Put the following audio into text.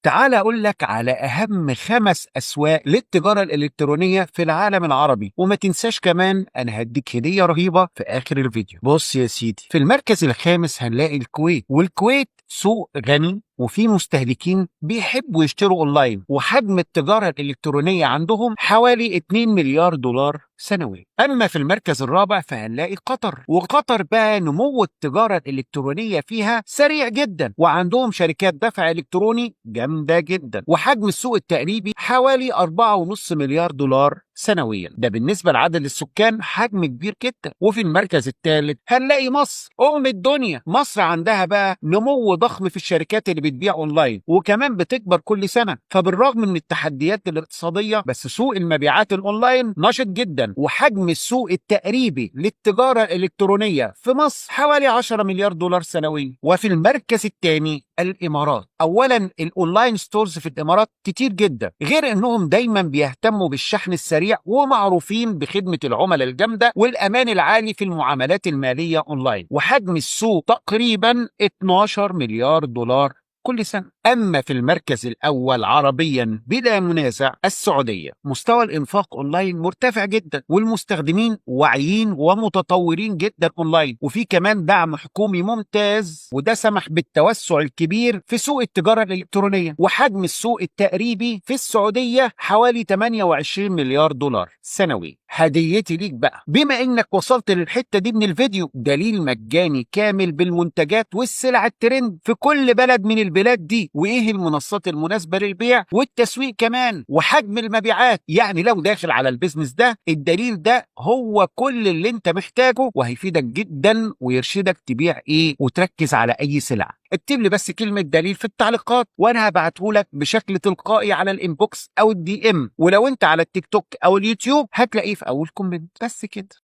تعال أقول لك على أهم 5 أسواق للتجارة الإلكترونية في العالم العربي، وما تنساش كمان أنا هديك هدية رهيبة في آخر الفيديو. بص يا سيدي، في المركز الخامس هنلاقي الكويت، والكويت سوق غني وفي مستهلكين بيحبوا يشتروا اونلاين، وحجم التجارة الإلكترونية عندهم حوالي 2 مليار دولار سنويا. أما في المركز الرابع فهنلاقي قطر، وقطر بقى نمو التجارة الإلكترونية فيها سريع جدا، وعندهم شركات دفع إلكتروني جامدة جدا، وحجم السوق التقريبي حوالي 4.5 مليار دولار سنويا. ده بالنسبة لعدد السكان حجم كبير جدا. وفي المركز الثالث هنلاقي مصر، الدنيا. مصر عندها بقى نمو ضخم في الشركات اللي بتبيع اونلاين، وكمان بتكبر كل سنة. فبالرغم من التحديات الاقتصادية، بس سوق المبيعات الاونلاين نشط جدا، وحجم السوق التقريبي للتجارة الإلكترونية في مصر حوالي 10 مليار دولار سنويا. وفي المركز الثاني الامارات. اولا الاونلاين ستورز في الامارات كتير جدا، غير انهم دايما بيهتموا بالشحن السريع، ومعروفين بخدمة العملاء الجامدة والامان العالي في المعاملات المالية اونلاين. وحجم السوق تقريبا 12 مليار دولار كل سنة. أما في المركز الأول عربيا بلا منازع السعودية، مستوى الإنفاق أونلاين مرتفع جدا، والمستخدمين واعيين ومتطورين جدا أونلاين، وفي كمان دعم حكومي ممتاز، وده سمح بالتوسع الكبير في سوق التجارة الإلكترونية. وحجم السوق التقريبي في السعودية حوالي 28 مليار دولار سنوي. هديتي ليك بقى، بما إنك وصلت للحتة دي من الفيديو، دليل مجاني كامل بالمنتجات والسلع الترند في كل بلد من البلاد دي، وايه المنصات المناسبه للبيع والتسويق كمان، وحجم المبيعات. يعني لو داخل على البيزنس ده، الدليل ده هو كل اللي انت محتاجه، وهيفيدك جدا ويرشدك تبيع ايه وتركز على اي سلعه. اكتب لي بس كلمه دليل في التعليقات، وانا هبعته لك بشكل تلقائي على الانبوكس او الدي ام. ولو انت على التيك توك او اليوتيوب هتلاقيه في اول كومنت. بس كده.